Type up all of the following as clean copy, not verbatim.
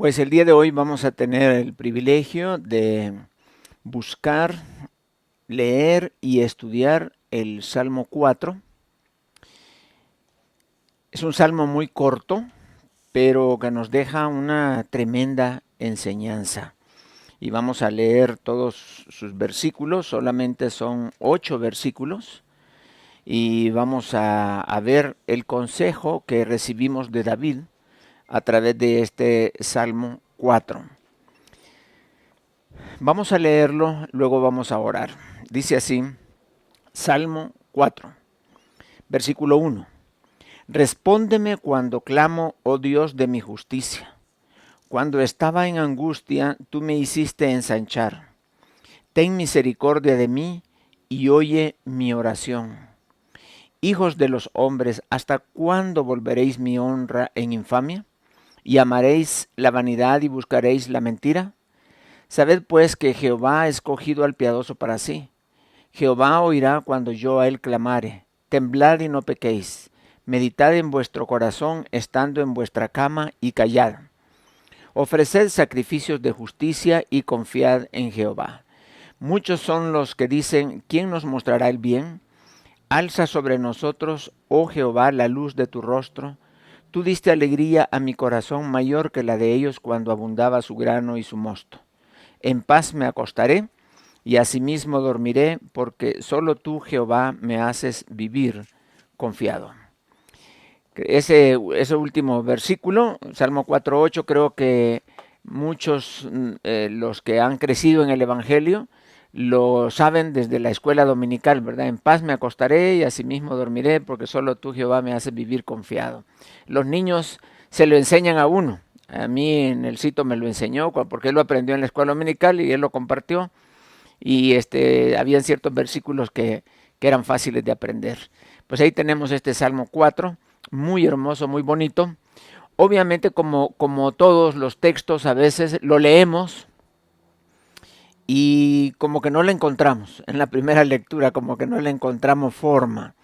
Pues el día de hoy vamos a tener el privilegio de buscar, leer y estudiar el Salmo 4. Es un salmo muy corto, pero que nos deja una tremenda enseñanza. Y vamos a leer todos sus versículos, solamente son 8 versículos. Y vamos a ver el consejo que recibimos de David a través de este Salmo 4. Vamos a leerlo, luego vamos a orar. Dice así, Salmo 4, versículo 1. Respóndeme cuando clamo, oh Dios de mi justicia. Cuando estaba en angustia, tú me hiciste ensanchar. Ten misericordia de mí y oye mi oración. Hijos de los hombres, ¿hasta cuándo volveréis mi honra en infamia? ¿Y amaréis la vanidad y buscaréis la mentira? Sabed pues que Jehová ha escogido al piadoso para sí. Jehová oirá cuando yo a él clamare. Temblad y no pequéis. Meditad en vuestro corazón estando en vuestra cama y callad. Ofreced sacrificios de justicia y confiad en Jehová. Muchos son los que dicen, ¿quién nos mostrará el bien? Alza sobre nosotros, oh Jehová, la luz de tu rostro. Tú diste alegría a mi corazón mayor que la de ellos cuando abundaba su grano y su mosto. En paz me acostaré y asimismo dormiré, porque solo tú, Jehová, me haces vivir confiado. Ese último versículo, Salmo 4:8, creo que muchos los que han crecido en el Evangelio lo saben desde la escuela dominical, ¿verdad? En paz me acostaré y asimismo dormiré, porque solo tú, Jehová, me haces vivir confiado. Los niños se lo enseñan a uno. A mí en el sitio me lo enseñó, porque él lo aprendió en la escuela dominical y él lo compartió. Y habían ciertos versículos que eran fáciles de aprender. Pues ahí tenemos este Salmo 4, muy hermoso, muy bonito. Obviamente, como todos los textos, a veces lo leemos y como que no le encontramos, en la primera lectura, como que no le encontramos forma.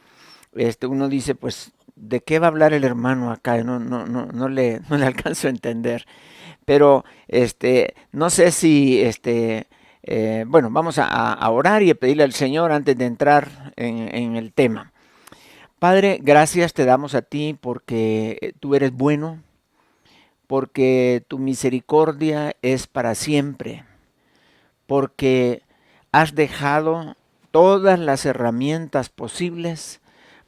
Uno dice, pues, ¿de qué va a hablar el hermano acá? No le alcanzo a entender. Pero no sé si, bueno, vamos a orar y a pedirle al Señor antes de entrar en el tema. Padre, gracias te damos a ti porque tú eres bueno, porque tu misericordia es para siempre, porque has dejado todas las herramientas posibles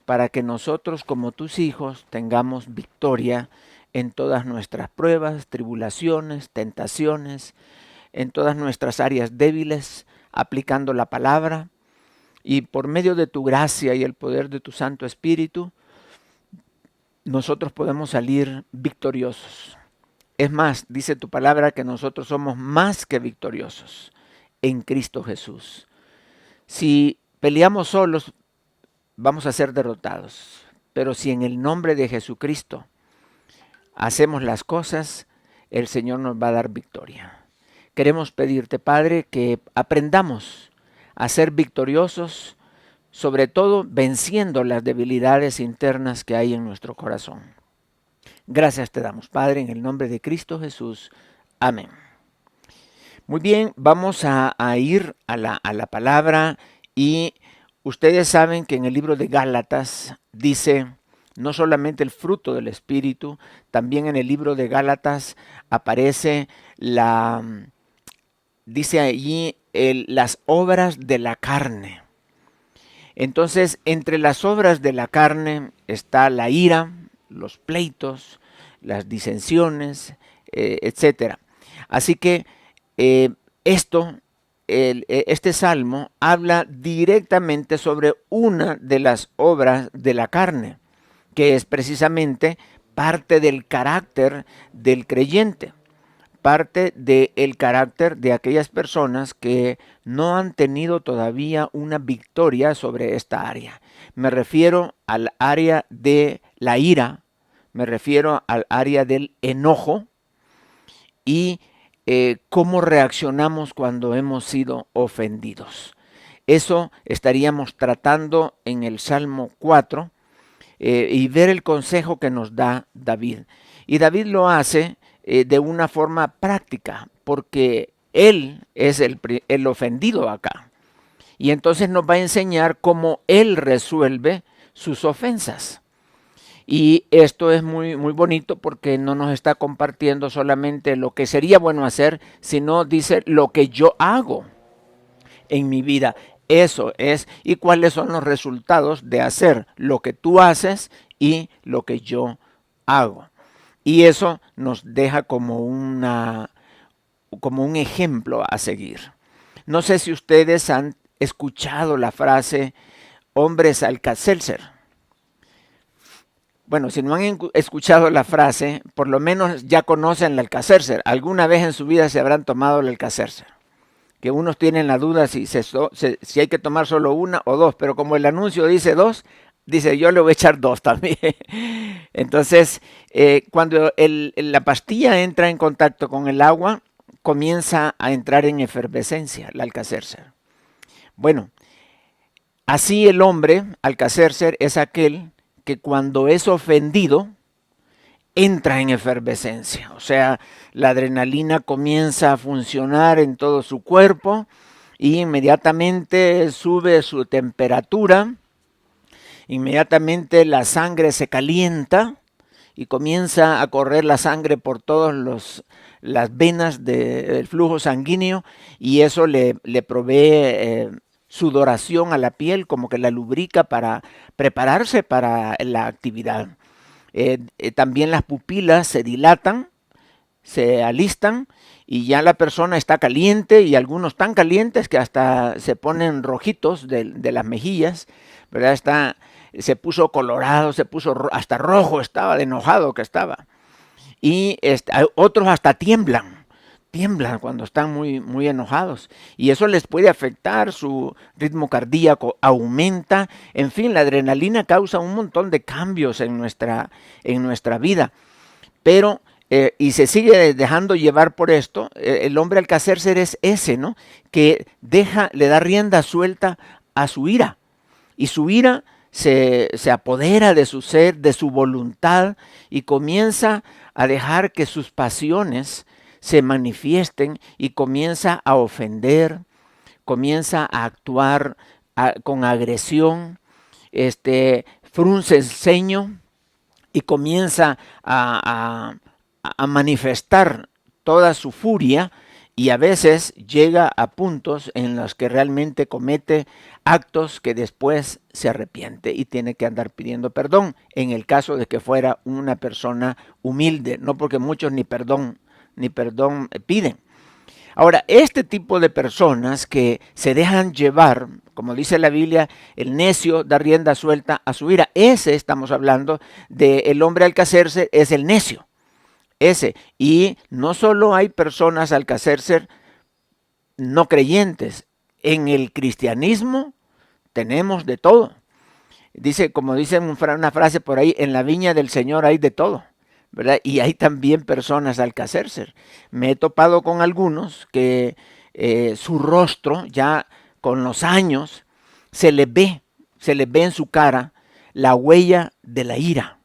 para que nosotros como tus hijos tengamos victoria en todas nuestras pruebas, tribulaciones, tentaciones, en todas nuestras áreas débiles, aplicando la palabra. Y por medio de tu gracia y el poder de tu Santo Espíritu, nosotros podemos salir victoriosos. Es más, dice tu palabra que nosotros somos más que victoriosos en Cristo Jesús. Si peleamos solos, vamos a ser derrotados. Pero si en el nombre de Jesucristo hacemos las cosas, el Señor nos va a dar victoria. Queremos pedirte, Padre, que aprendamos a ser victoriosos, sobre todo venciendo las debilidades internas que hay en nuestro corazón. Gracias te damos, Padre, en el nombre de Cristo Jesús. Amén. Muy bien, vamos a ir a la palabra y ustedes saben que en el libro de Gálatas dice no solamente el fruto del Espíritu, también en el libro de Gálatas aparece dice allí las obras de la carne. Entonces, entre las obras de la carne está la ira, los pleitos, las disensiones, etc. Así que este salmo habla directamente sobre una de las obras de la carne, que es precisamente parte del carácter del creyente, parte del carácter de aquellas personas que no han tenido todavía una victoria sobre esta área. Me refiero al área de la ira, me refiero al área del enojo y cómo reaccionamos cuando hemos sido ofendidos. Eso estaríamos tratando en el Salmo 4 y ver el consejo que nos da David. Y David lo hace de una forma práctica, porque él es el ofendido acá. Y entonces nos va a enseñar cómo él resuelve sus ofensas. Y esto es muy, muy bonito porque no nos está compartiendo solamente lo que sería bueno hacer, sino dice lo que yo hago en mi vida. Eso es, y cuáles son los resultados de hacer lo que tú haces y lo que yo hago. Y eso nos deja como un ejemplo a seguir. No sé si ustedes han escuchado la frase hombres Alka-Seltzer. Bueno, si no han escuchado la frase, por lo menos ya conocen el Alka-Seltzer. Alguna vez en su vida se habrán tomado el Alka-Seltzer. Que unos tienen la duda si hay que tomar solo una o dos, pero como el anuncio dice dos, dice yo le voy a echar dos también. Entonces, cuando la pastilla entra en contacto con el agua, comienza a entrar en efervescencia, el Alka-Seltzer. Bueno, así el hombre, Alka-Seltzer, es aquel que cuando es ofendido, entra en efervescencia. O sea, la adrenalina comienza a funcionar en todo su cuerpo y inmediatamente sube su temperatura, inmediatamente la sangre se calienta y comienza a correr la sangre por todas las venas del flujo sanguíneo y eso le provee sudoración a la piel, como que la lubrica para prepararse para la actividad. También las pupilas se dilatan, se alistan y ya la persona está caliente y algunos tan calientes que hasta se ponen rojitos de las mejillas, ¿verdad? Se puso colorado, se puso hasta rojo, estaba de enojado que estaba. Y otros hasta tiemblan cuando están muy, muy enojados. Y eso les puede afectar, su ritmo cardíaco aumenta. En fin, la adrenalina causa un montón de cambios en nuestra vida. Pero, y se sigue dejando llevar por esto, el hombre Alka-Seltzer es ese, ¿no? Que le da rienda suelta a su ira. Y su ira se apodera de su ser, de su voluntad, y comienza a dejar que sus pasiones se manifiesten y comienza a ofender, comienza a actuar con agresión, frunce el ceño y comienza a manifestar toda su furia y a veces llega a puntos en los que realmente comete actos que después se arrepiente y tiene que andar pidiendo perdón en el caso de que fuera una persona humilde, no porque muchos ni perdón piden. Ahora, este tipo de personas que se dejan llevar, como dice la Biblia, el necio da rienda suelta a su ira. Ese estamos hablando del hombre Alka-Seltzer, es el necio. Ese. Y no solo hay personas Alka-Seltzer no creyentes. En el cristianismo tenemos de todo. Como dice una frase por ahí, en la viña del Señor hay de todo, ¿verdad? Y hay también personas Alka-Seltzer. Me he topado con algunos que su rostro ya con los años se les ve en su cara la huella de la ira.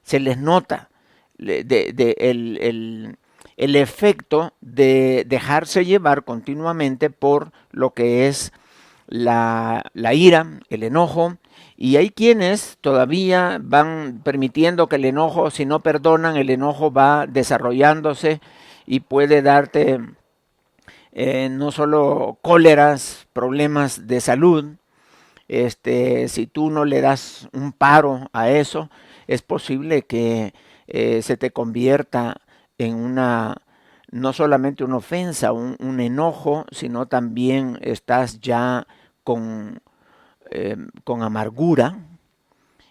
Se les nota el efecto de dejarse llevar continuamente por lo que es la ira, el enojo. Y hay quienes todavía van permitiendo que el enojo, si no perdonan, el enojo va desarrollándose y puede darte no solo cóleras, problemas de salud. Si tú no le das un paro a eso, es posible que se te convierta en no solamente una ofensa, un enojo, sino también estás ya con amargura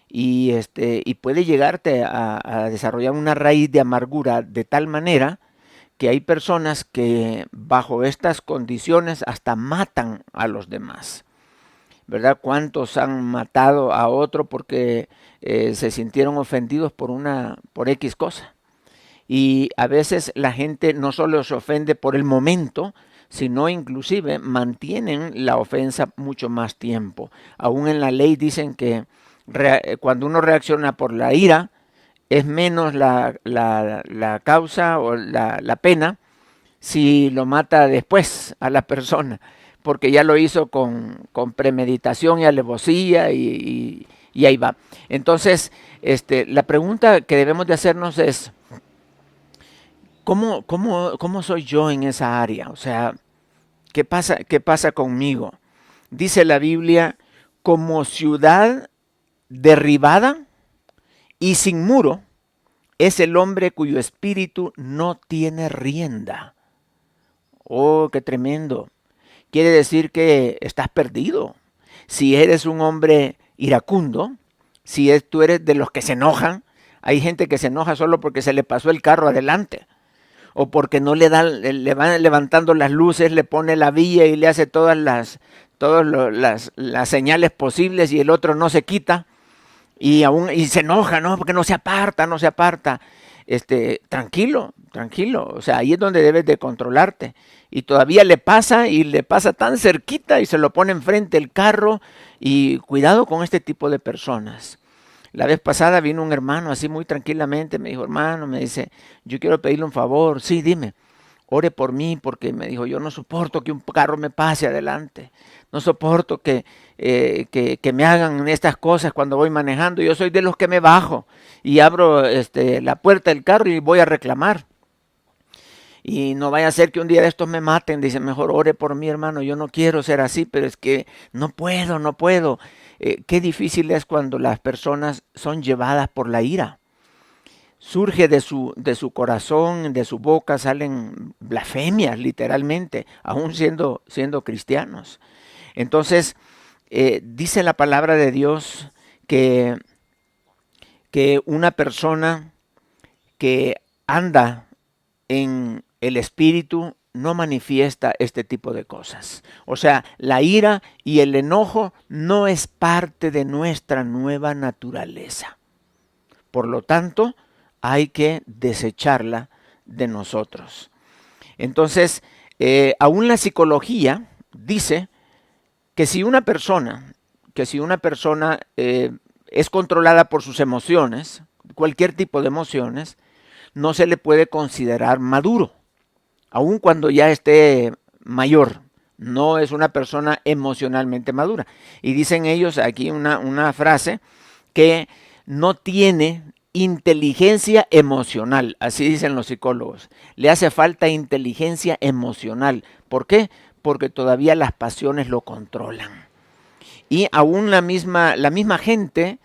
y puede llegarte a desarrollar una raíz de amargura de tal manera que hay personas que bajo estas condiciones hasta matan a los demás, ¿verdad? ¿Cuántos han matado a otro porque se sintieron ofendidos por X cosa? Y a veces la gente no solo se ofende por el momento, sino inclusive mantienen la ofensa mucho más tiempo. Aún en la ley dicen que cuando uno reacciona por la ira, es menos la causa o la pena si lo mata después a la persona, porque ya lo hizo con premeditación y alevosía y ahí va. Entonces, la pregunta que debemos de hacernos es, ¿cómo soy yo en esa área? O sea, qué pasa conmigo? Dice la Biblia, como ciudad derribada y sin muro, es el hombre cuyo espíritu no tiene rienda. Oh, qué tremendo. Quiere decir que estás perdido. Si eres un hombre iracundo, tú eres de los que se enojan, hay gente que se enoja solo porque se le pasó el carro adelante o porque no le van levantando las luces, le pone la vía y le hace las señales posibles y el otro no se quita y se enoja, ¿no? Porque no se aparta, no se aparta. Tranquilo, tranquilo. O sea, ahí es donde debes de controlarte. Y todavía le pasa tan cerquita y se lo pone enfrente el carro. Y cuidado con este tipo de personas. La vez pasada vino un hermano así muy tranquilamente, me dijo, hermano, me dice, yo quiero pedirle un favor. Sí, dime, ore por mí porque me dijo, yo no soporto que un carro me pase adelante. No soporto que me hagan estas cosas cuando voy manejando. Yo soy de los que me bajo y abro la puerta del carro y voy a reclamar. Y no vaya a ser que un día de estos me maten. Dice, mejor ore por mí, hermano. Yo no quiero ser así, pero es que no puedo. Qué difícil es cuando las personas son llevadas por la ira. Surge de su corazón, de su boca, salen blasfemias, literalmente, aún siendo cristianos. Entonces, dice la palabra de Dios que una persona que anda en el espíritu no manifiesta este tipo de cosas. O sea, la ira y el enojo no es parte de nuestra nueva naturaleza. Por lo tanto, hay que desecharla de nosotros. Entonces, aún la psicología dice que si una persona es controlada por sus emociones, cualquier tipo de emociones, no se le puede considerar maduro, aun cuando ya esté mayor. No es una persona emocionalmente madura. Y dicen ellos aquí una frase que no tiene inteligencia emocional, así dicen los psicólogos. Le hace falta inteligencia emocional. ¿Por qué? Porque todavía las pasiones lo controlan. Y aún la misma gente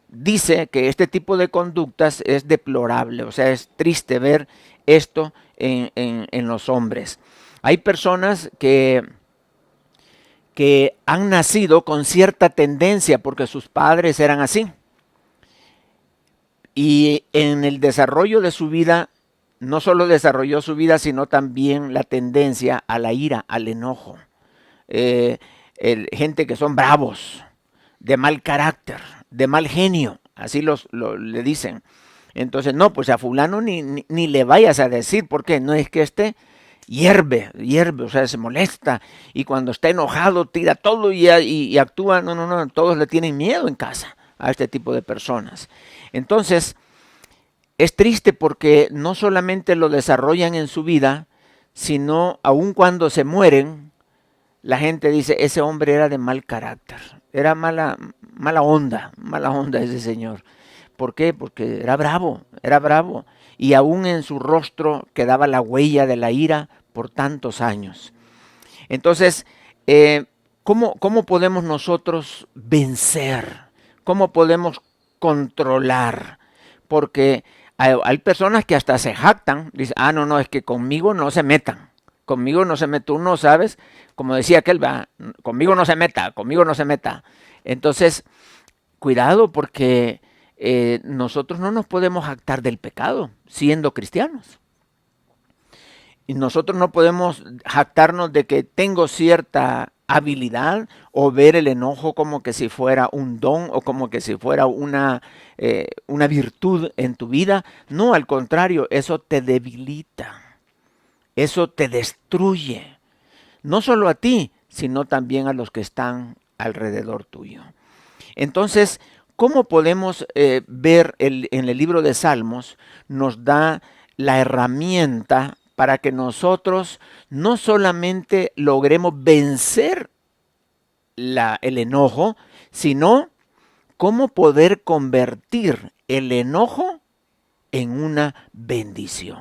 dice que este tipo de conductas es deplorable, o sea, es triste ver esto en los hombres. Hay personas que han nacido con cierta tendencia porque sus padres eran así. Y en el desarrollo de su vida, no solo desarrolló su vida, sino también la tendencia a la ira, al enojo. Gente que son bravos, de mal carácter, de mal genio, así le dicen. Entonces, no, pues a fulano ni le vayas a decir, ¿por qué? No es que hierve, o sea, se molesta, y cuando está enojado tira todo y actúa, no, todos le tienen miedo en casa a este tipo de personas. Entonces, es triste porque no solamente lo desarrollan en su vida, sino aun cuando se mueren, la gente dice, ese hombre era de mal carácter, era mala onda ese señor. ¿Por qué? Porque era bravo, y aún en su rostro quedaba la huella de la ira por tantos años. Entonces, ¿cómo podemos nosotros vencer? ¿Cómo podemos controlar? Porque hay personas que hasta se jactan, dicen, no, es que conmigo no se metan. Conmigo no se mete, tú no sabes, como decía aquel, conmigo no se meta. Entonces, cuidado porque nosotros no nos podemos jactar del pecado siendo cristianos. Y nosotros no podemos jactarnos de que tengo cierta habilidad o ver el enojo como que si fuera un don o como que si fuera una virtud en tu vida. No, al contrario, eso te debilita. Eso te destruye, no solo a ti, sino también a los que están alrededor tuyo. Entonces, ¿Cómo podemos ver en el libro de Salmos? Nos da la herramienta para que nosotros no solamente logremos vencer el enojo, sino cómo poder convertir el enojo en una bendición,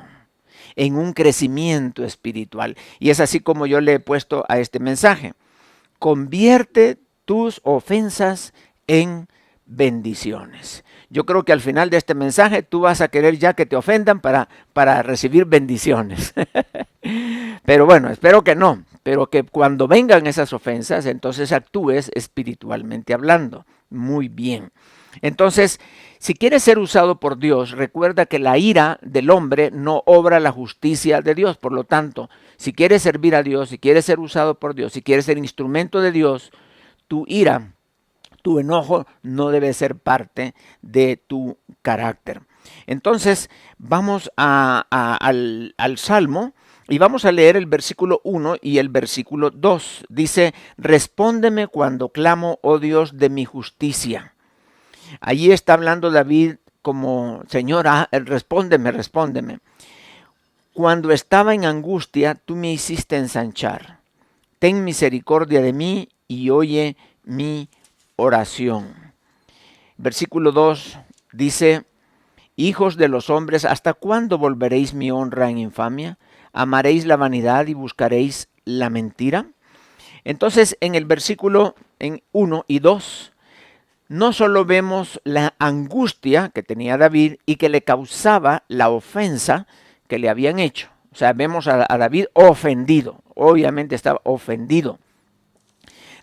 en un crecimiento espiritual. Y es así como yo le he puesto a este mensaje. Convierte tus ofensas en bendiciones. Yo creo que al final de este mensaje tú vas a querer ya que te ofendan para recibir bendiciones. Pero bueno, espero que no, pero que cuando vengan esas ofensas, entonces actúes espiritualmente hablando. Muy bien. Entonces, si quieres ser usado por Dios, recuerda que la ira del hombre no obra la justicia de Dios. Por lo tanto, si quieres servir a Dios, si quieres ser usado por Dios, si quieres ser instrumento de Dios, tu ira, tu enojo no debe ser parte de tu carácter. Entonces, vamos al Salmo y vamos a leer el versículo 1 y el versículo 2. Dice, respóndeme cuando clamo, oh Dios, de mi justicia. Allí está hablando David como, Señor, respóndeme, respóndeme. Cuando estaba en angustia, tú me hiciste ensanchar. Ten misericordia de mí y oye mi oración. Versículo 2 dice, hijos de los hombres, ¿hasta cuándo volveréis mi honra en infamia? ¿Amaréis la vanidad y buscaréis la mentira? Entonces, en el versículo 1 y 2, no solo vemos la angustia que tenía David y que le causaba la ofensa que le habían hecho. O sea, vemos a David ofendido, obviamente estaba ofendido.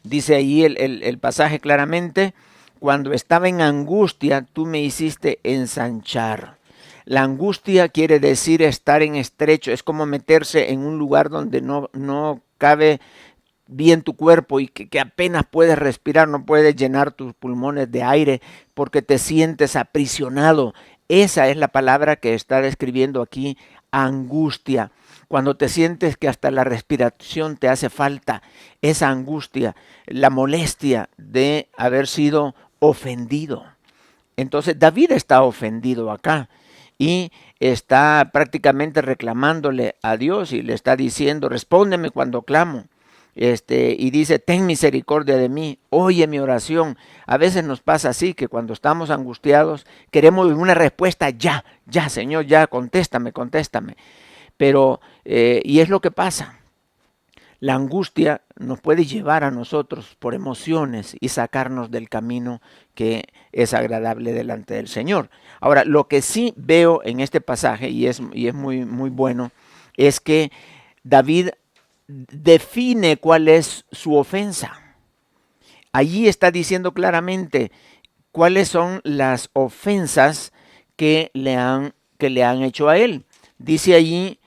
Dice ahí el pasaje claramente, cuando estaba en angustia, tú me hiciste ensanchar. La angustia quiere decir estar en estrecho, es como meterse en un lugar donde no cabe bien tu cuerpo y que apenas puedes respirar, no puedes llenar tus pulmones de aire porque te sientes aprisionado. Esa es la palabra que está describiendo aquí, angustia. Cuando te sientes que hasta la respiración te hace falta, esa angustia, la molestia de haber sido ofendido. Entonces David está ofendido acá y está prácticamente reclamándole a Dios y le está diciendo, respóndeme cuando clamo. Y dice, ten misericordia de mí, oye mi oración. A veces nos pasa así, que cuando estamos angustiados queremos una respuesta ya, Señor, ya, contéstame. Pero, y es lo que pasa. La angustia nos puede llevar a nosotros por emociones y sacarnos del camino que es agradable delante del Señor. Ahora, lo que sí veo en este pasaje, y es muy, muy bueno, es que David define cuál es su ofensa. Allí está diciendo claramente cuáles son las ofensas que le han hecho a él. Dice allí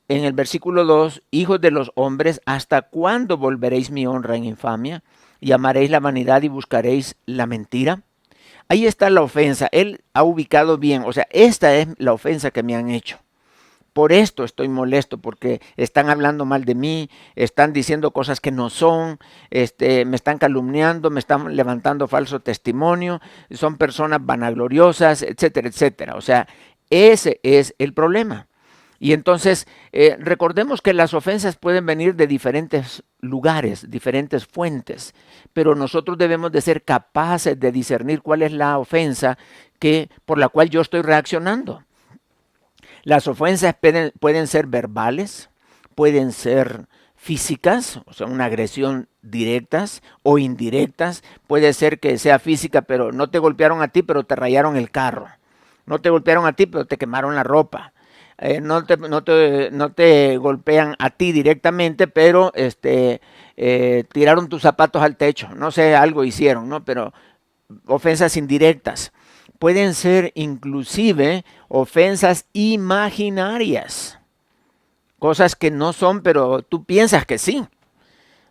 en el versículo 2, hijos de los hombres, ¿hasta cuándo volveréis mi honra en infamia? ¿Y amaréis la vanidad y buscaréis la mentira? Ahí está la ofensa. Él ha ubicado bien, o sea, esta es la ofensa que me han hecho. Por esto estoy molesto, porque están hablando mal de mí, están diciendo cosas que no son, me están calumniando, me están levantando falso testimonio, son personas vanagloriosas, etcétera, etcétera. O sea, ese es el problema. Y entonces recordemos que las ofensas pueden venir de diferentes lugares, diferentes fuentes, pero nosotros debemos de ser capaces de discernir cuál es la ofensa por la cual yo estoy reaccionando. Las ofensas pueden ser verbales, pueden ser físicas, o sea, una agresión directas o indirectas. Puede ser que sea física, pero no te golpearon a ti, pero te rayaron el carro. No te golpearon a ti, pero te quemaron la ropa. No te golpean a ti directamente, pero tiraron tus zapatos al techo. No sé, algo hicieron, ¿no? Pero ofensas indirectas. Pueden ser inclusive ofensas imaginarias, cosas que no son, pero tú piensas que sí,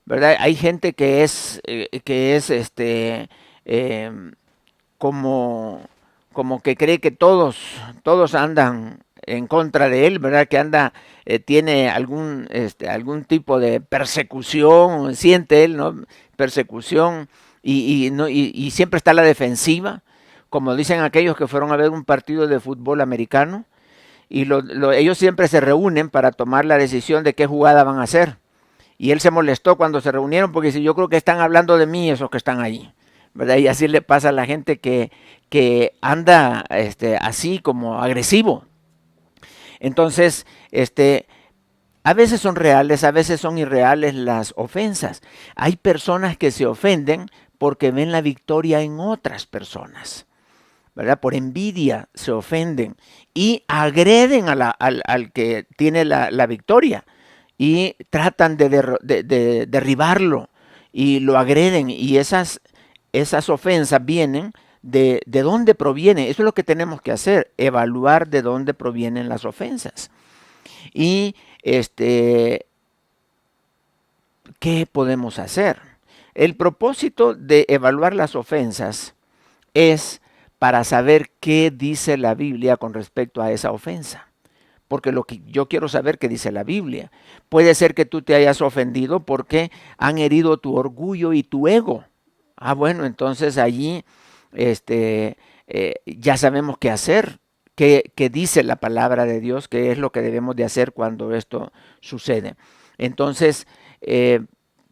¿verdad? Hay gente que es como que cree que todos andan en contra de él, ¿verdad? Que tiene algún tipo de persecución, siente él, ¿no? Persecución y siempre está a la defensiva, como dicen aquellos que fueron a ver un partido de fútbol americano, y ellos siempre se reúnen para tomar la decisión de qué jugada van a hacer. Y él se molestó cuando se reunieron porque dice, yo creo que están hablando de mí esos que están ahí, ¿verdad? Y así le pasa a la gente que anda así como agresivo. Entonces, a veces son reales, a veces son irreales las ofensas. Hay personas que se ofenden porque ven la victoria en otras personas, ¿verdad? Por envidia se ofenden y agreden al que tiene la victoria y tratan de derribarlo y lo agreden, y esas ofensas vienen de dónde provienen. Eso es lo que tenemos que hacer, evaluar de dónde provienen las ofensas. Y ¿qué podemos hacer? El propósito de evaluar las ofensas es para saber qué dice la Biblia con respecto a esa ofensa. Porque lo que yo quiero saber qué dice la Biblia. Puede ser que tú te hayas ofendido porque han herido tu orgullo y tu ego. Ah, bueno, entonces allí ya sabemos qué hacer, qué dice la palabra de Dios, qué es lo que debemos de hacer cuando esto sucede. Entonces,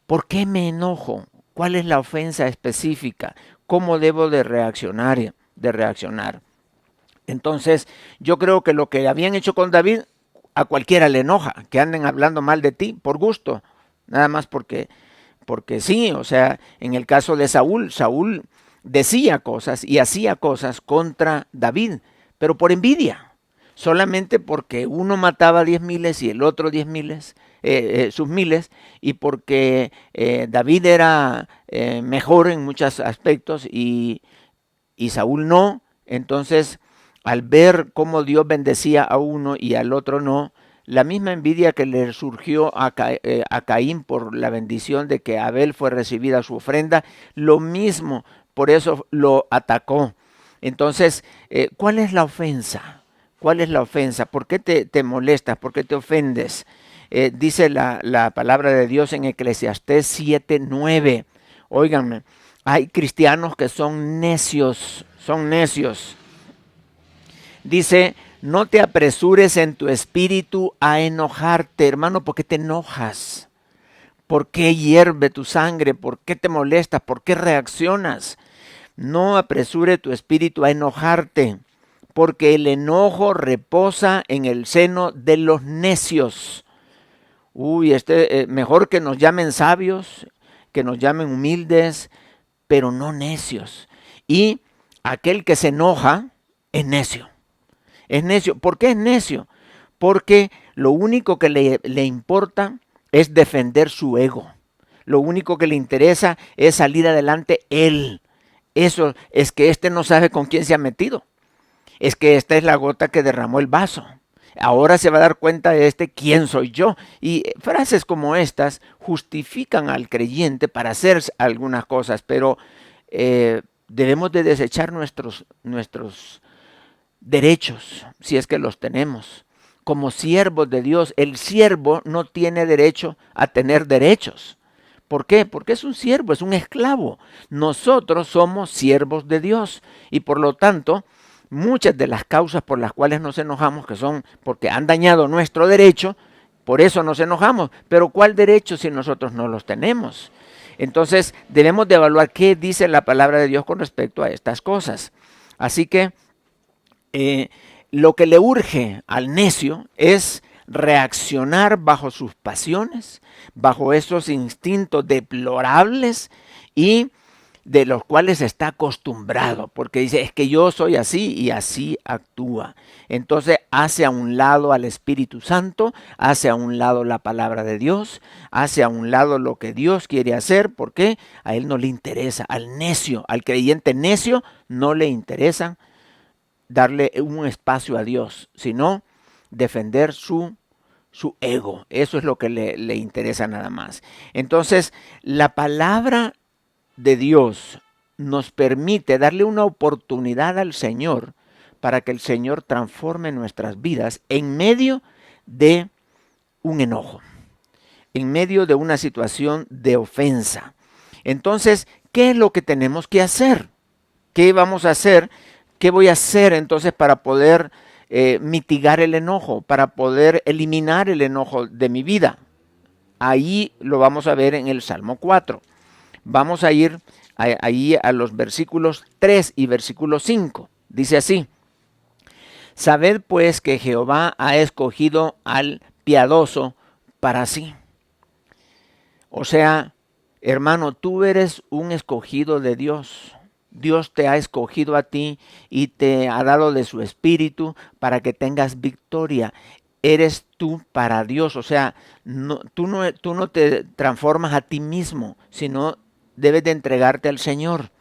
¿por qué me enojo? ¿Cuál es la ofensa específica? ¿Cómo debo de reaccionar? Entonces, yo creo que lo que habían hecho con David, a cualquiera le enoja, que anden hablando mal de ti por gusto, nada más porque sí. O sea, en el caso de Saúl, Saúl decía cosas y hacía cosas contra David, pero por envidia, solamente porque uno mataba 10,000 y el otro 10,000, sus miles, y porque David era mejor en muchos aspectos y Saúl no. Entonces, al ver cómo Dios bendecía a uno y al otro no, la misma envidia que le surgió a Caín por la bendición de que Abel fue recibida su ofrenda, lo mismo, por eso lo atacó. Entonces, ¿cuál es la ofensa? ¿Cuál es la ofensa? ¿Por qué te molestas? ¿Por qué te ofendes? Dice la palabra de Dios en Eclesiastés 7:9. Óiganme, hay cristianos que son necios, son necios. Dice, no te apresures en tu espíritu a enojarte, hermano. ¿Por qué te enojas? ¿Por qué hierve tu sangre? ¿Por qué te molestas? ¿Por qué reaccionas? No apresure tu espíritu a enojarte, porque el enojo reposa en el seno de los necios. Uy, mejor que nos llamen sabios, que nos llamen humildes, pero no necios. Y aquel que se enoja es necio. Es necio. ¿Por qué es necio? Porque lo único que le importa es defender su ego. Lo único que le interesa es salir adelante él. Eso es que no sabe con quién se ha metido. Es que esta es la gota que derramó el vaso. Ahora se va a dar cuenta de quién soy yo. Y frases como estas justifican al creyente para hacer algunas cosas, pero debemos de desechar nuestros derechos, si es que los tenemos. Como siervos de Dios, el siervo no tiene derecho a tener derechos. ¿Por qué? Porque es un siervo, es un esclavo. Nosotros somos siervos de Dios y por lo tanto, muchas de las causas por las cuales nos enojamos, que son porque han dañado nuestro derecho, por eso nos enojamos. Pero ¿cuál derecho si nosotros no los tenemos? Entonces debemos de evaluar qué dice la palabra de Dios con respecto a estas cosas. Así que lo que le urge al necio es reaccionar bajo sus pasiones, bajo esos instintos deplorables y de los cuales está acostumbrado, porque dice, es que yo soy así y así actúa. Entonces hace a un lado al Espíritu Santo, hace a un lado la palabra de Dios, hace a un lado lo que Dios quiere hacer, porque a él no le interesa, al necio, al creyente necio no le interesa darle un espacio a Dios, sino defender su ego. Eso es lo que le interesa nada más. Entonces, la palabra de Dios nos permite darle una oportunidad al Señor para que el Señor transforme nuestras vidas en medio de un enojo, en medio de una situación de ofensa. Entonces, ¿qué es lo que tenemos que hacer? ¿Qué vamos a hacer? ¿Qué voy a hacer entonces para poder mitigar el enojo, para poder eliminar el enojo de mi vida? Ahí lo vamos a ver en el Salmo 4. Vamos a ir ahí a los versículos 3 y versículo 5. Dice así: sabed pues que Jehová ha escogido al piadoso para sí. O sea, hermano, tú eres un escogido de Dios. Dios te ha escogido a ti y te ha dado de su espíritu para que tengas victoria. Eres tú para Dios. O sea, tú no te transformas a ti mismo, sino debes de entregarte al Señor.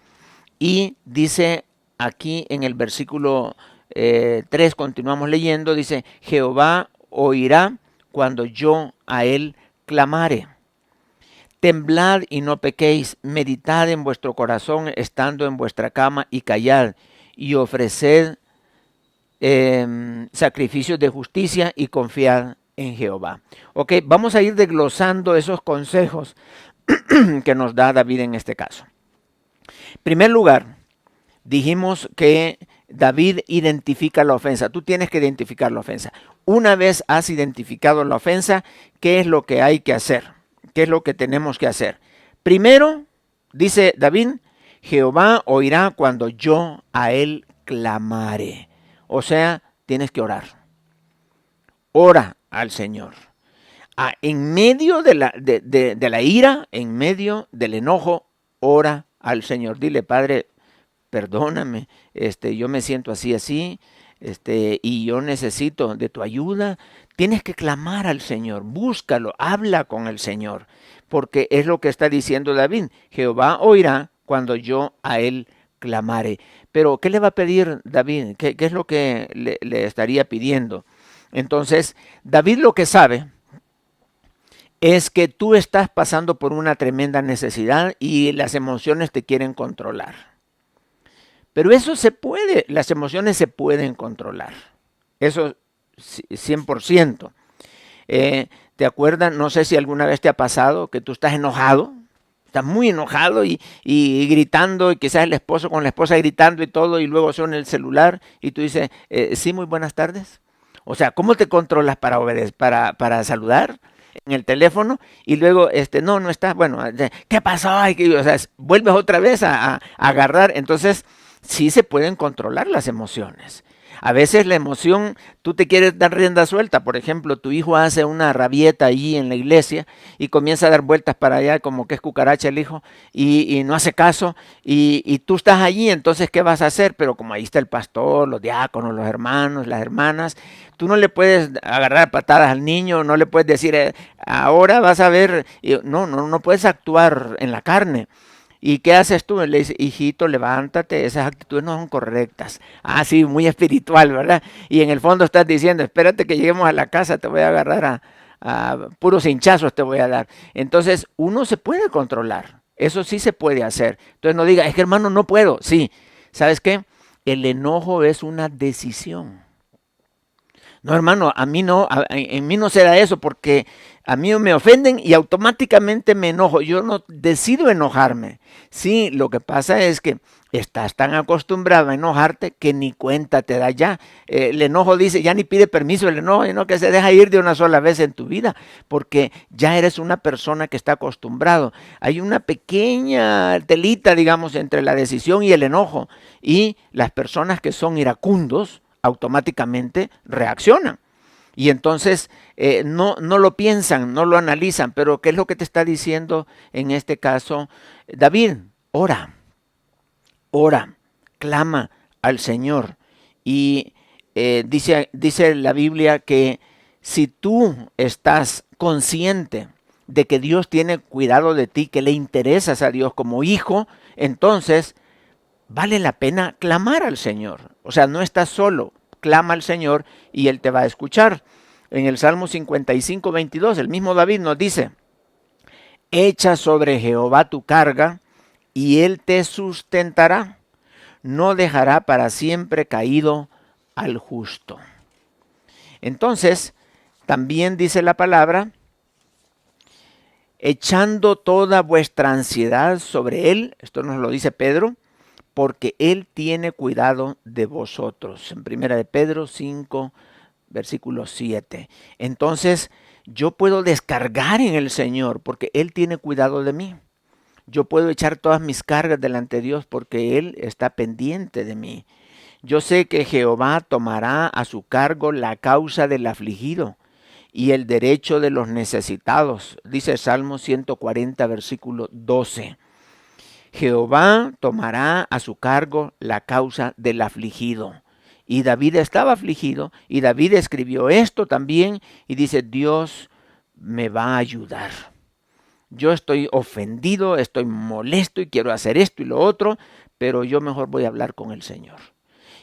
Y dice aquí en el versículo 3, continuamos leyendo, dice: Jehová oirá cuando yo a él clamare. Temblad y no pequéis, meditad en vuestro corazón estando en vuestra cama y callad y ofreced sacrificios de justicia y confiad en Jehová. Ok, vamos a ir desglosando esos consejos que nos da David en este caso. En primer lugar, dijimos que David identifica la ofensa. Tú tienes que identificar la ofensa. Una vez has identificado la ofensa, ¿qué es lo que hay que hacer? ¿Qué es lo que tenemos que hacer? Primero, dice David, Jehová oirá cuando yo a él clamare. O sea, tienes que orar. Ora al Señor. En medio de la ira, en medio del enojo, ora al Señor. Dile: Padre, perdóname, yo me siento así, y yo necesito de tu ayuda. Tienes que clamar al Señor, búscalo, habla con el Señor, porque es lo que está diciendo David: Jehová oirá cuando yo a él clamare. Pero, ¿qué le va a pedir David? ¿Qué es lo que le estaría pidiendo? Entonces, David lo que sabe es que tú estás pasando por una tremenda necesidad y las emociones te quieren controlar. Pero eso se puede, las emociones se pueden controlar. Eso 100%. ¿Te acuerdas? No sé si alguna vez te ha pasado que tú estás enojado, estás muy enojado y gritando, y quizás el esposo con la esposa gritando y todo, y luego suena el celular y tú dices: sí, muy buenas tardes. O sea, ¿cómo te controlas para obedecer, para saludar en el teléfono? Y luego, no está, bueno, ¿qué pasó? O sea, vuelves otra vez a agarrar. Entonces, sí se pueden controlar las emociones. A veces la emoción, tú te quieres dar rienda suelta. Por ejemplo, tu hijo hace una rabieta allí en la iglesia y comienza a dar vueltas para allá como que es cucaracha el hijo, y no hace caso, y tú estás allí. Entonces, ¿qué vas a hacer? Pero como ahí está el pastor, los diáconos, los hermanos, las hermanas, tú no le puedes agarrar patadas al niño, no le puedes decir: ahora vas a ver. No puedes actuar en la carne. ¿Y qué haces tú? Le dices: hijito, levántate, esas actitudes no son correctas. Ah, sí, muy espiritual, ¿verdad? Y en el fondo estás diciendo: espérate que lleguemos a la casa, te voy a agarrar a puros hinchazos te voy a dar. Entonces, uno se puede controlar. Eso sí se puede hacer. Entonces no diga: es que hermano, no puedo. Sí, ¿sabes qué? El enojo es una decisión. No, hermano, a mí no, en mí no será eso, porque a mí me ofenden y automáticamente me enojo. Yo no decido enojarme. Sí, lo que pasa es que estás tan acostumbrado a enojarte que ni cuenta te da ya. El enojo dice, ya ni pide permiso el enojo, sino que se deja ir de una sola vez en tu vida, porque ya eres una persona que está acostumbrado. Hay una pequeña telita, digamos, entre la decisión y el enojo, y las personas que son iracundos automáticamente reaccionan. Y entonces no lo piensan, no lo analizan. Pero ¿qué es lo que te está diciendo en este caso David? Ora, clama al Señor. Y dice la Biblia que si tú estás consciente de que Dios tiene cuidado de ti, que le interesas a Dios como hijo, entonces vale la pena clamar al Señor. O sea, no estás solo, clama al Señor y Él te va a escuchar. En el Salmo 55, 22, el mismo David nos dice: echa sobre Jehová tu carga y Él te sustentará. No dejará para siempre caído al justo. Entonces, también dice la palabra echando toda vuestra ansiedad sobre Él, esto nos lo dice Pedro, porque Él tiene cuidado de vosotros. En 1 de Pedro 5, versículo 7. Entonces, yo puedo descargar en el Señor porque Él tiene cuidado de mí. Yo puedo echar todas mis cargas delante de Dios porque Él está pendiente de mí. Yo sé que Jehová tomará a su cargo la causa del afligido y el derecho de los necesitados, dice Salmo 140, versículo 12. Jehová tomará a su cargo la causa del afligido. Y David estaba afligido y David escribió esto también y dice, Dios me va a ayudar. Yo estoy ofendido, estoy molesto y quiero hacer esto y lo otro, pero yo mejor voy a hablar con el Señor.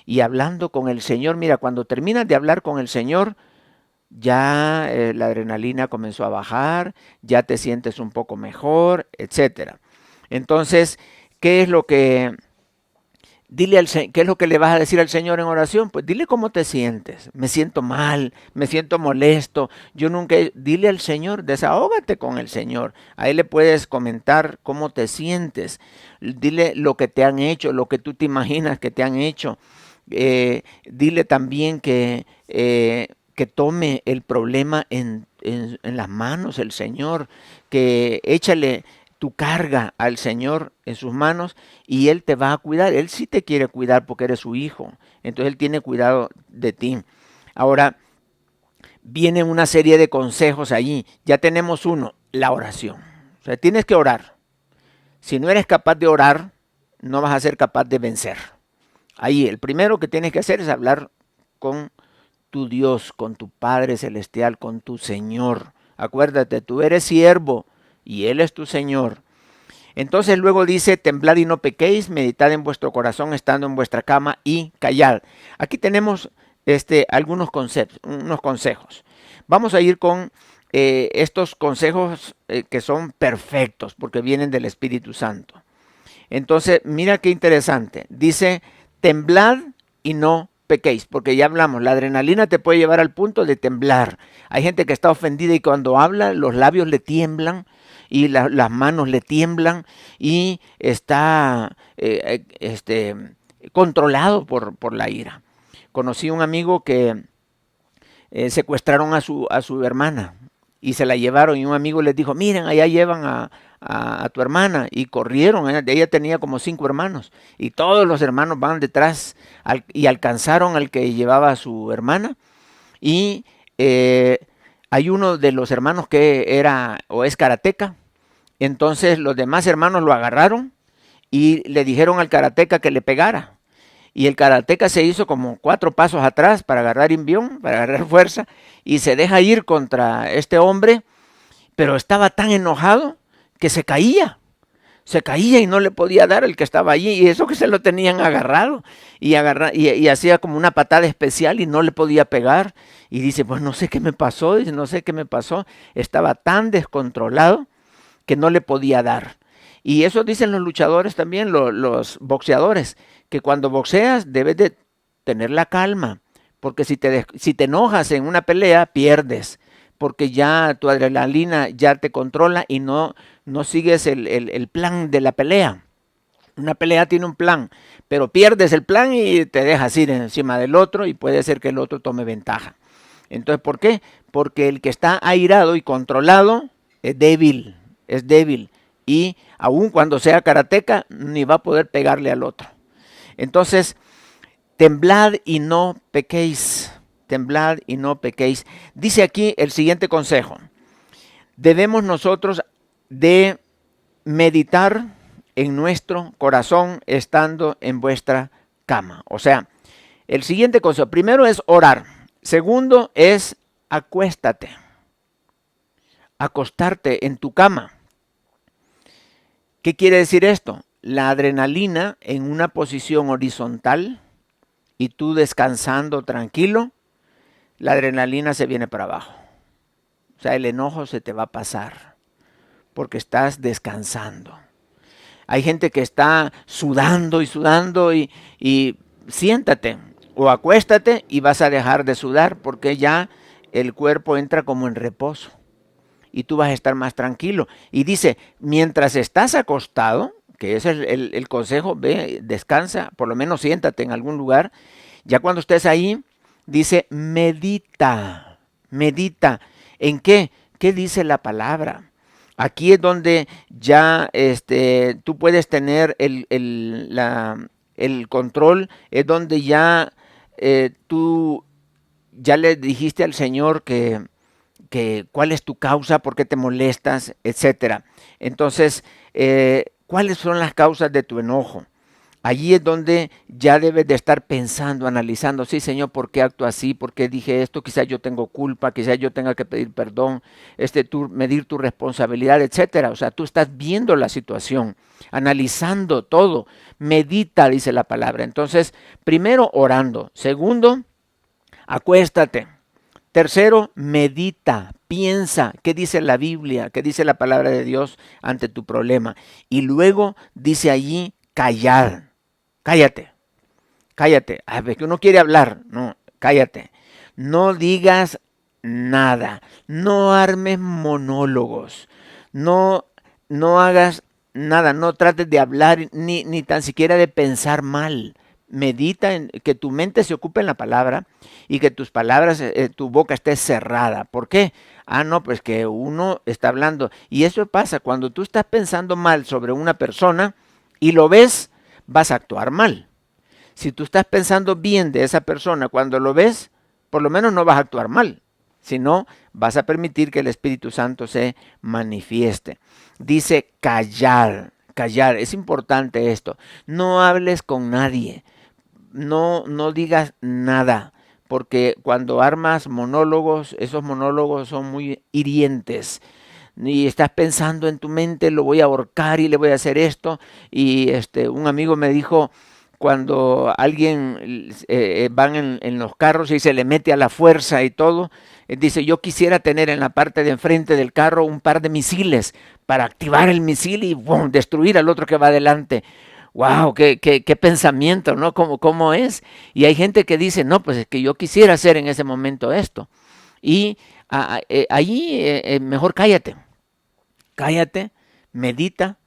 Y hablando con el Señor, mira, cuando terminas de hablar con el Señor, ya la adrenalina comenzó a bajar, ya te sientes un poco mejor, etcétera. Entonces, ¿qué es lo que qué es lo que le vas a decir al Señor en oración? Pues dile cómo te sientes. Me siento mal, me siento molesto. Dile al Señor, desahógate con el Señor. A Él le puedes comentar cómo te sientes. Dile lo que te han hecho, lo que tú te imaginas que te han hecho. Dile también que tome el problema en las manos el Señor, que échale tu carga al Señor en sus manos y Él te va a cuidar. Él sí te quiere cuidar porque eres su hijo. Entonces Él tiene cuidado de ti. Ahora, viene una serie de consejos allí. Ya tenemos uno, la oración. O sea, tienes que orar. Si no eres capaz de orar, no vas a ser capaz de vencer. Ahí, el primero que tienes que hacer es hablar con tu Dios, con tu Padre Celestial, con tu Señor. Acuérdate, tú eres siervo y Él es tu Señor. Entonces luego dice, temblad y no pequéis, meditad en vuestro corazón estando en vuestra cama y callad. Aquí tenemos algunos conceptos, unos consejos. Vamos a ir con estos consejos que son perfectos porque vienen del Espíritu Santo. Entonces, mira qué interesante. Dice, temblad y no pequéis, porque ya hablamos, la adrenalina te puede llevar al punto de temblar. Hay gente que está ofendida y cuando habla los labios le tiemblan y las manos le tiemblan y está controlado por la ira. Conocí un amigo que secuestraron a su hermana y se la llevaron y un amigo les dijo, miren, allá llevan a tu hermana, y corrieron. Ella tenía como 5 hermanos y todos los hermanos van detrás y alcanzaron al que llevaba a su hermana y hay uno de los hermanos que era o es karateca. Entonces los demás hermanos lo agarraron y le dijeron al karateca que le pegara. Y el karateca se hizo como 4 pasos atrás para agarrar envión, para agarrar fuerza, y se deja ir contra este hombre, pero estaba tan enojado que se caía y no le podía dar el que estaba allí, y eso que se lo tenían agarrado, y hacía como una patada especial y no le podía pegar, y dice, pues no sé qué me pasó, estaba tan descontrolado que no le podía dar. Y eso dicen los luchadores también, los boxeadores, que cuando boxeas debes de tener la calma, porque si te enojas en una pelea, pierdes, porque ya tu adrenalina ya te controla y no sigues el plan de la pelea. Una pelea tiene un plan, pero pierdes el plan y te dejas ir encima del otro y puede ser que el otro tome ventaja. Entonces, ¿por qué? Porque el que está airado y controlado es débil. Y aun cuando sea karateca, ni va a poder pegarle al otro. Entonces, temblad y no pequéis. Temblad y no pequéis. Dice aquí el siguiente consejo. Debemos nosotros de meditar en nuestro corazón estando en vuestra cama. O sea, el siguiente consejo. Primero es orar. Segundo es acuéstate. Acostarte en tu cama. ¿Qué quiere decir esto? La adrenalina en una posición horizontal y tú descansando tranquilo, la adrenalina se viene para abajo. O sea, el enojo se te va a pasar porque estás descansando. Hay gente que está sudando y siéntate o acuéstate y vas a dejar de sudar porque ya el cuerpo entra como en reposo. y tú vas a estar más tranquilo. Y dice, mientras estás acostado, que ese es el consejo, ve, descansa, por lo menos siéntate en algún lugar. Ya cuando estés ahí, dice, medita, medita. ¿En qué? ¿Qué dice la palabra? Aquí es donde ya tú puedes tener el control, es donde ya tú ya le dijiste al Señor que cuál es tu causa, por qué te molestas, etcétera. Entonces, ¿cuáles son las causas de tu enojo? Allí es donde ya debes de estar pensando, analizando, sí, Señor, ¿por qué actúo así? ¿Por qué dije esto? Quizás yo tengo culpa, quizás yo tenga que pedir perdón, medir tu responsabilidad, etcétera. O sea, tú estás viendo la situación, analizando todo. Medita, dice la palabra. Entonces, primero, orando. Segundo, acuéstate. Tercero, medita, piensa, ¿qué dice la Biblia? ¿Qué dice la palabra de Dios ante tu problema? Y luego dice allí, callar. Cállate, cállate. A ver, que uno quiere hablar. No, cállate. No digas nada. No armes monólogos. No, no hagas nada. No trates de hablar ni tan siquiera de pensar mal. Medita en que tu mente se ocupe en la palabra y que tus palabras, tu boca esté cerrada. ¿Por qué? Ah, no, pues que uno está hablando. Y eso pasa cuando tú estás pensando mal sobre una persona y lo ves, vas a actuar mal. Si tú estás pensando bien de esa persona cuando lo ves, por lo menos no vas a actuar mal, sino vas a permitir que el Espíritu Santo se manifieste. Dice callar, callar, es importante esto. No hables con nadie, no digas nada, porque cuando armas monólogos, esos monólogos son muy hirientes. Y estás pensando en tu mente, lo voy a ahorcar y le voy a hacer esto. Y un amigo me dijo, cuando alguien van en los carros y se le mete a la fuerza y todo, dice, yo quisiera tener en la parte de enfrente del carro un par de misiles para activar el misil y ¡bum!, destruir al otro que va adelante. ¡Wow! ¡Qué pensamiento! ¿No? ¿Cómo es? Y hay gente que dice, no, pues es que yo quisiera hacer en ese momento esto. Y allí mejor cállate. Cállate, medita,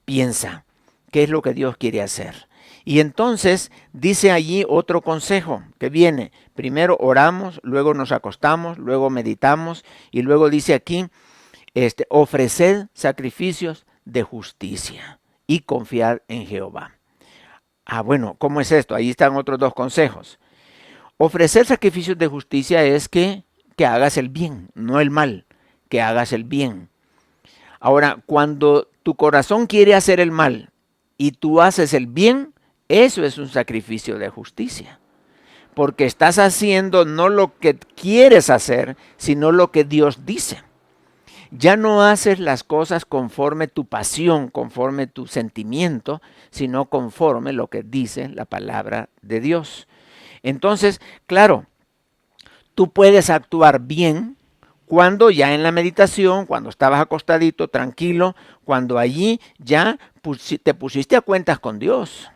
piensa. ¿Qué es lo que Dios quiere hacer? Y entonces dice allí otro consejo que viene. Primero oramos, luego nos acostamos, luego meditamos y luego dice aquí, ofreced sacrificios de justicia y confiad en Jehová. Ah, bueno, ¿cómo es esto? Ahí están otros dos consejos. Ofrecer sacrificios de justicia es que hagas el bien, no el mal, que hagas el bien. Ahora, cuando tu corazón quiere hacer el mal y tú haces el bien, eso es un sacrificio de justicia. Porque estás haciendo no lo que quieres hacer, sino lo que Dios dice. Ya no haces las cosas conforme tu pasión, conforme tu sentimiento, sino conforme lo que dice la palabra de Dios. Entonces, claro, tú puedes actuar bien cuando ya en la meditación, cuando estabas acostadito, tranquilo, cuando allí ya te pusiste a cuentas con Dios.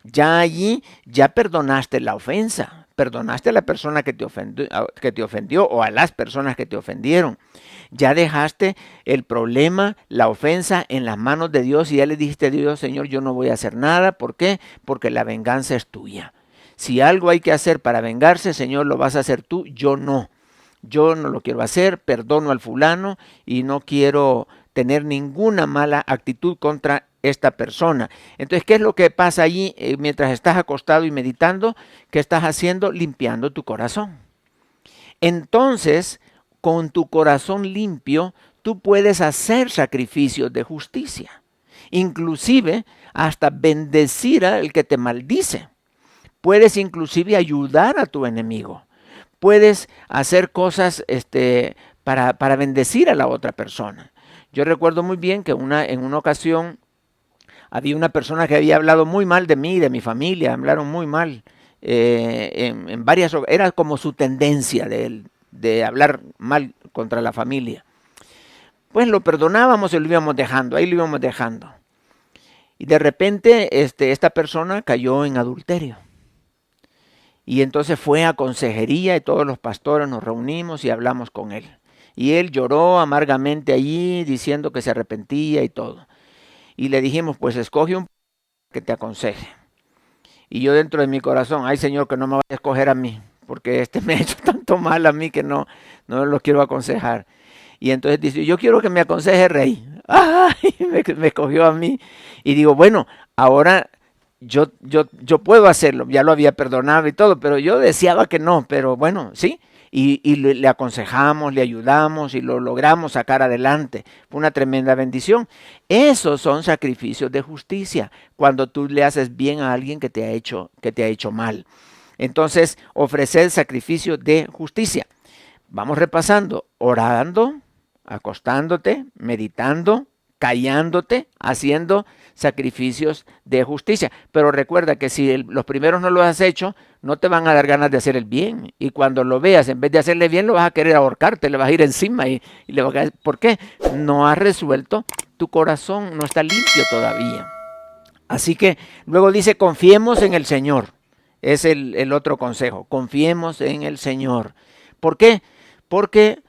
Ya allí ya perdonaste la ofensa, perdonaste a la persona que te ofendió o a las personas que te ofendieron. Ya dejaste el problema, la ofensa en las manos de Dios y ya le dijiste a Dios, Señor, yo no voy a hacer nada. ¿Por qué? Porque la venganza es tuya. Si algo hay que hacer para vengarse, Señor, lo vas a hacer tú, yo no. Yo no lo quiero hacer, perdono al fulano y no quiero tener ninguna mala actitud contra esta persona. Entonces, ¿qué es lo que pasa allí mientras estás acostado y meditando? ¿Qué estás haciendo? Limpiando tu corazón. Entonces, con tu corazón limpio, tú puedes hacer sacrificios de justicia. Inclusive, hasta bendecir al que te maldice. Puedes inclusive ayudar a tu enemigo. Puedes hacer cosas para bendecir a la otra persona. Yo recuerdo muy bien que en una ocasión había una persona que había hablado muy mal de mí, de mi familia, hablaron muy mal. En varias ocasiones, era como su tendencia de hablar mal contra la familia. Pues lo perdonábamos y lo íbamos dejando, ahí lo íbamos dejando. Y de repente esta persona cayó en adulterio. Y entonces fue a consejería y todos los pastores nos reunimos y hablamos con él. Y él lloró amargamente allí diciendo que se arrepentía y todo. Y le dijimos, pues escoge un que te aconseje. Y yo dentro de mi corazón, ay Señor, que no me vaya a escoger a mí, porque este me ha hecho tanto mal a mí que no lo quiero aconsejar. Y entonces dice, yo quiero que me aconseje Rey. Ay, me escogió a mí. Y digo, bueno, ahora yo puedo hacerlo, ya lo había perdonado y todo, pero yo deseaba que no, pero bueno, sí. Y le aconsejamos, le ayudamos y lo logramos sacar adelante. Fue una tremenda bendición. Esos son sacrificios de justicia, cuando tú le haces bien a alguien que te ha hecho mal. Entonces, ofrecer sacrificio de justicia. Vamos repasando, orando, acostándote, meditando, callándote, haciendo sacrificios de justicia. Pero recuerda que si los primeros no lo has hecho, no te van a dar ganas de hacer el bien. Y cuando lo veas, en vez de hacerle bien, lo vas a querer ahorcarte, le vas a ir encima y le vas a decir, ¿por qué? No has resuelto, tu corazón no está limpio todavía. Así que luego dice, confiemos en el Señor. Es el otro consejo, confiemos en el Señor. ¿Por qué? Porque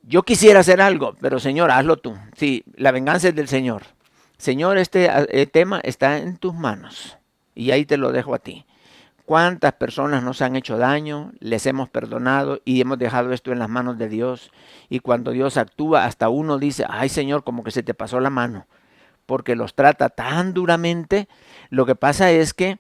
yo quisiera hacer algo, pero Señor, hazlo tú. Sí, la venganza es del Señor. Señor, este tema está en tus manos y ahí te lo dejo a ti. ¿Cuántas personas nos han hecho daño? Les hemos perdonado y hemos dejado esto en las manos de Dios. Y cuando Dios actúa, hasta uno dice, ay Señor, como que se te pasó la mano, porque los trata tan duramente. Lo que pasa es que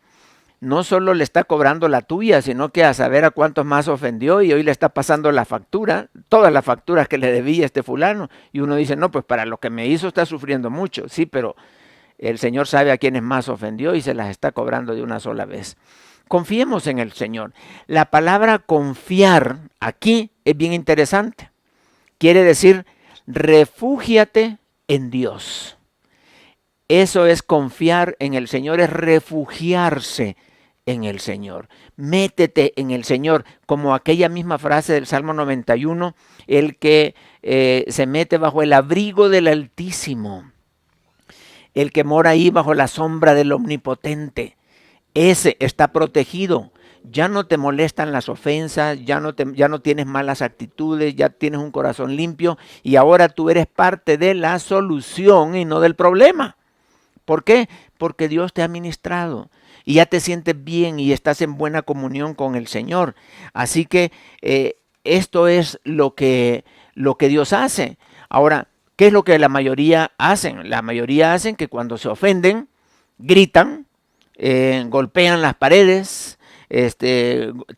no solo le está cobrando la tuya, sino que a saber a cuántos más ofendió y hoy le está pasando la factura, todas las facturas que le debía este fulano. Y uno dice, no, pues para lo que me hizo está sufriendo mucho. Sí, pero el Señor sabe a quiénes más ofendió y se las está cobrando de una sola vez. Confiemos en el Señor. La palabra confiar aquí es bien interesante. Quiere decir, refúgiate en Dios. Eso es confiar en el Señor, es refugiarse en el Señor. Métete en el Señor, como aquella misma frase del Salmo 91, el que se mete bajo el abrigo del Altísimo, el que mora ahí bajo la sombra del Omnipotente, ese está protegido. Ya no te molestan las ofensas, ya no tienes malas actitudes, ya tienes un corazón limpio y ahora tú eres parte de la solución y no del problema. ¿Por qué? Porque Dios te ha ministrado y ya te sientes bien y estás en buena comunión con el Señor. Así que esto es lo que Dios hace. Ahora, ¿qué es lo que la mayoría hacen? La mayoría hacen que cuando se ofenden, gritan, golpean las paredes,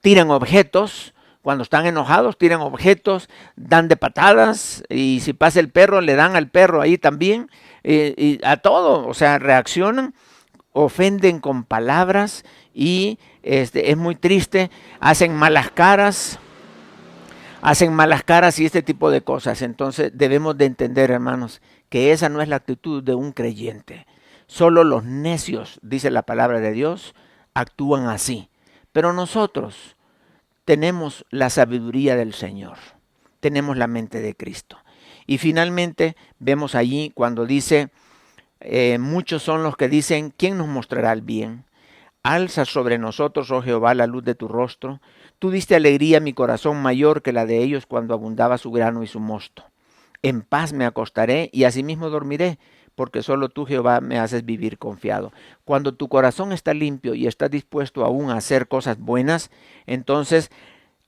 tiran objetos. Cuando están enojados, tiran objetos, dan de patadas y si pasa el perro, le dan al perro ahí también. Y a todo, o sea, reaccionan, ofenden con palabras y es muy triste, hacen malas caras y este tipo de cosas. Entonces debemos de entender, hermanos, que esa no es la actitud de un creyente. Solo los necios, dice la palabra de Dios, actúan así. Pero nosotros tenemos la sabiduría del Señor, tenemos la mente de Cristo. Y finalmente vemos allí cuando dice, muchos son los que dicen, ¿quién nos mostrará el bien? Alza sobre nosotros, oh Jehová, la luz de tu rostro. Tú diste alegría a mi corazón mayor que la de ellos cuando abundaba su grano y su mosto. En paz me acostaré y asimismo dormiré, porque solo tú, Jehová, me haces vivir confiado. Cuando tu corazón está limpio y estás dispuesto aún a hacer cosas buenas, entonces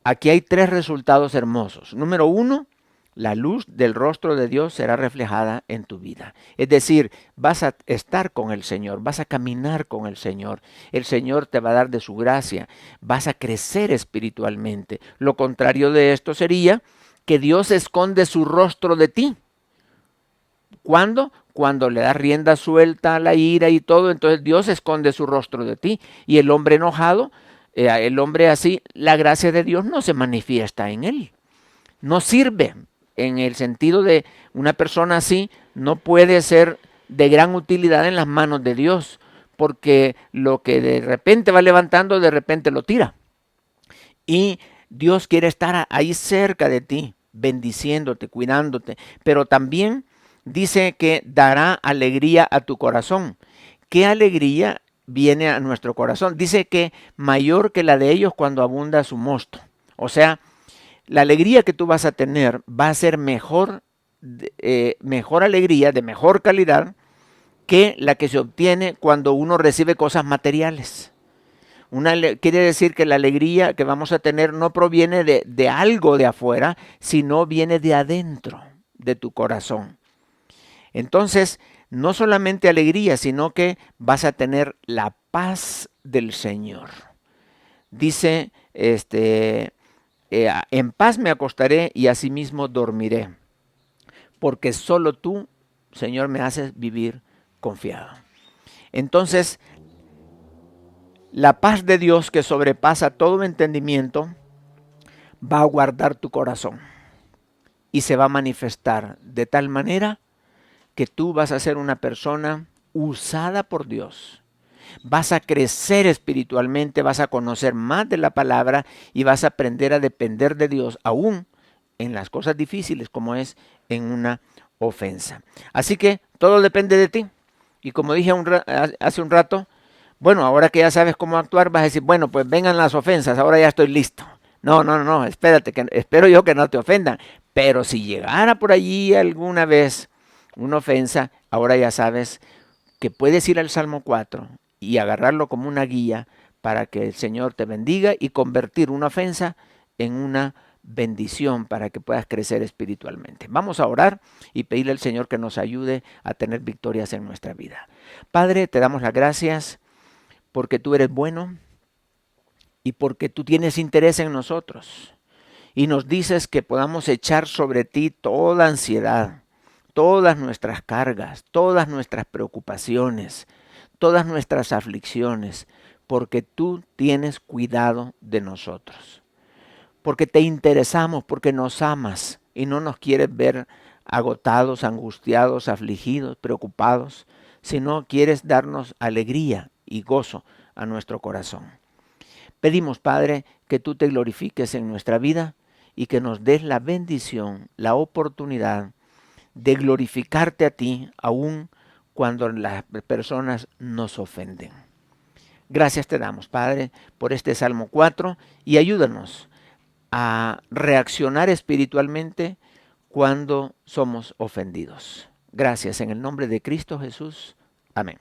aquí hay 3 resultados hermosos. Número 1, la luz del rostro de Dios será reflejada en tu vida. Es decir, vas a estar con el Señor, vas a caminar con el Señor te va a dar de su gracia, vas a crecer espiritualmente. Lo contrario de esto sería que Dios esconde su rostro de ti. ¿Cuándo? Cuando le das rienda suelta a la ira y todo, entonces Dios esconde su rostro de ti. Y el hombre enojado, el hombre así, la gracia de Dios no se manifiesta en él. No sirve en el sentido de una persona así, no puede ser de gran utilidad en las manos de Dios, porque lo que de repente va levantando, de repente lo tira. Y Dios quiere estar ahí cerca de ti, bendiciéndote, cuidándote, pero también dice que dará alegría a tu corazón. ¿Qué alegría viene a nuestro corazón? Dice que mayor que la de ellos cuando abunda su mosto. O sea, la alegría que tú vas a tener va a ser mejor alegría, de mejor calidad, que la que se obtiene cuando uno recibe cosas materiales. Quiere decir que la alegría que vamos a tener no proviene de algo de afuera, sino viene de adentro, de tu corazón. Entonces, no solamente alegría, sino que vas a tener la paz del Señor. Dice, en paz me acostaré y asimismo dormiré, porque solo tú, Señor, me haces vivir confiado. Entonces, la paz de Dios que sobrepasa todo entendimiento va a guardar tu corazón y se va a manifestar de tal manera que tú vas a ser una persona usada por Dios. Vas a crecer espiritualmente, vas a conocer más de la palabra y vas a aprender a depender de Dios, aún en las cosas difíciles como es en una ofensa. Así que todo depende de ti. Y como dije hace un rato, bueno, ahora que ya sabes cómo actuar, vas a decir, bueno, pues vengan las ofensas, ahora ya estoy listo. No, espérate, espero yo que no te ofendan. Pero si llegara por allí alguna vez una ofensa, ahora ya sabes que puedes ir al Salmo 4 y agarrarlo como una guía para que el Señor te bendiga y convertir una ofensa en una bendición para que puedas crecer espiritualmente. Vamos a orar y pedirle al Señor que nos ayude a tener victorias en nuestra vida. Padre, te damos las gracias porque tú eres bueno y porque tú tienes interés en nosotros. Y nos dices que podamos echar sobre ti toda ansiedad, todas nuestras cargas, todas nuestras preocupaciones, todas nuestras aflicciones, porque tú tienes cuidado de nosotros. Porque te interesamos, porque nos amas y no nos quieres ver agotados, angustiados, afligidos, preocupados, sino quieres darnos alegría y gozo a nuestro corazón. Pedimos, Padre, que tú te glorifiques en nuestra vida y que nos des la bendición, la oportunidad de glorificarte a ti, aun cuando las personas nos ofenden. Gracias te damos, Padre, por este Salmo 4 y ayúdanos a reaccionar espiritualmente cuando somos ofendidos. Gracias en el nombre de Cristo Jesús. Amén.